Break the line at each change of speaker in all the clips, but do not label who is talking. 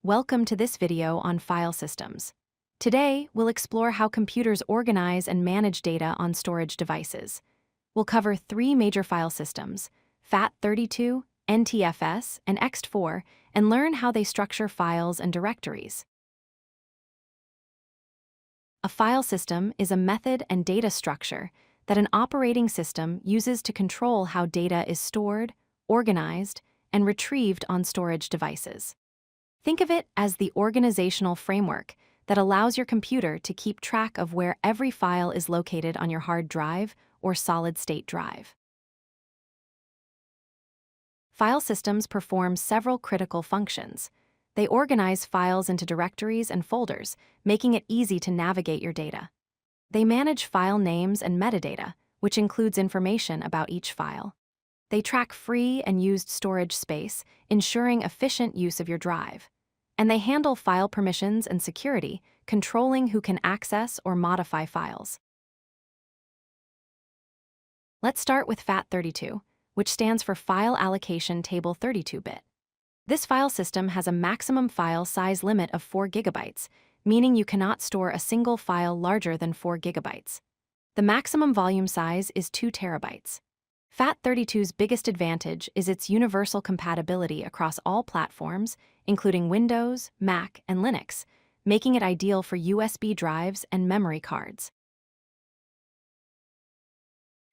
Welcome to this video on file systems. Today, we'll explore how computers organize and manage data on storage devices. We'll cover three major file systems, FAT32, NTFS, and ext4, and learn how they structure files and directories. A file system is a method and data structure that an operating system uses to control how data is stored, organized, and retrieved on storage devices. Think of it as the organizational framework that allows your computer to keep track of where every file is located on your hard drive or solid-state drive. File systems perform several critical functions. They organize files into directories and folders, making it easy to navigate your data. They manage file names and metadata, which includes information about each file. They track free and used storage space, ensuring efficient use of your drive. And they handle file permissions and security, controlling who can access or modify files. Let's start with FAT32, which stands for File Allocation Table 32-bit. This file system has a maximum file size limit of 4 GB, meaning you cannot store a single file larger than 4 GB. The maximum volume size is 2 TB. FAT32's biggest advantage is its universal compatibility across all platforms, including Windows, Mac, and Linux, making it ideal for USB drives and memory cards.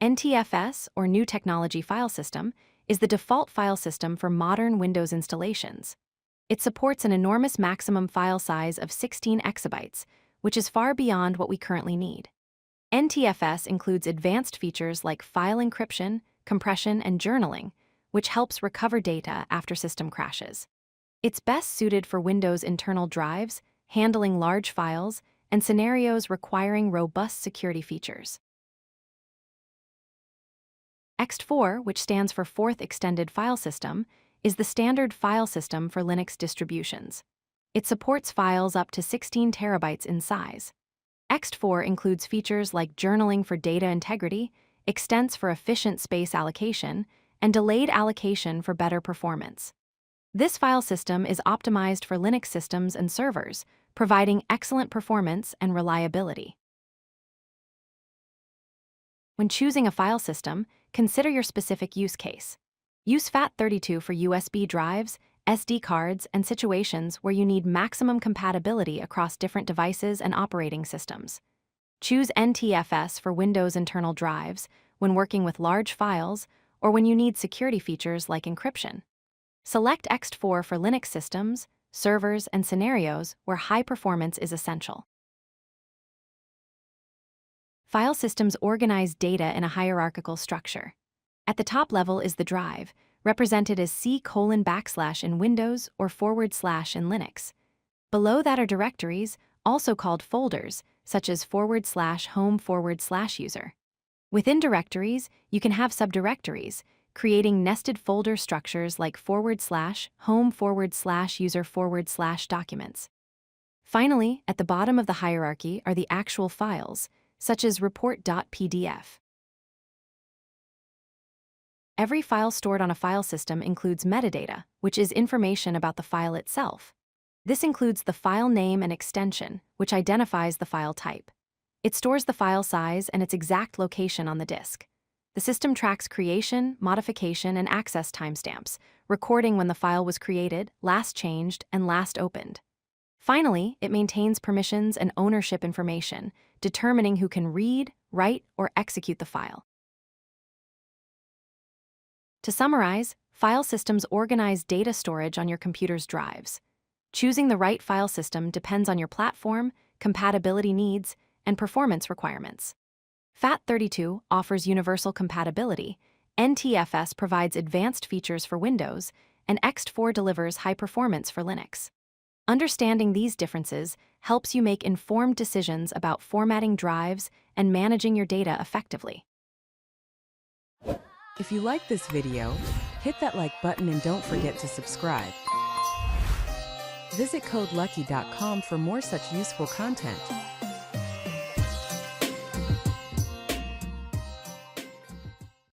NTFS, or New Technology File System, is the default file system for modern Windows installations. It supports an enormous maximum file size of 16 exabytes, which is far beyond what we currently need. NTFS includes advanced features like file encryption, compression, and journaling, which helps recover data after system crashes. It's best suited for Windows internal drives, handling large files, and scenarios requiring robust security features. ext4, which stands for Fourth Extended File System, is the standard file system for Linux distributions. It supports files up to 16 terabytes in size. ext4 includes features like journaling for data integrity, extents for efficient space allocation, and delayed allocation for better performance. This file system is optimized for Linux systems and servers, providing excellent performance and reliability. When choosing a file system, consider your specific use case. Use FAT32 for USB drives, SD cards, and situations where you need maximum compatibility across different devices and operating systems. Choose NTFS for Windows internal drives when working with large files or when you need security features like encryption. Select ext4 for Linux systems, servers, and scenarios where high performance is essential. File systems organize data in a hierarchical structure. At the top level is the drive, represented as C:\/ in Windows or / in Linux. Below that are directories, also called folders, such as /home /user. Within directories, you can have subdirectories, creating nested folder structures like /home /user /documents. Finally, at the bottom of the hierarchy are the actual files, such as report.pdf. Every file stored on a file system includes metadata, which is information about the file itself. This includes the file name and extension, which identifies the file type. It stores the file size and its exact location on the disk. The system tracks creation, modification, and access timestamps, recording when the file was created, last changed, and last opened. Finally, it maintains permissions and ownership information, determining who can read, write, or execute the file. To summarize, file systems organize data storage on your computer's drives. Choosing the right file system depends on your platform, compatibility needs, and performance requirements. FAT32 offers universal compatibility, NTFS provides advanced features for Windows, and ext4 delivers high performance for Linux. Understanding these differences helps you make informed decisions about formatting drives and managing your data effectively.
If you like this video, hit that like button and don't forget to subscribe. Visit codelucky.com for more such useful content.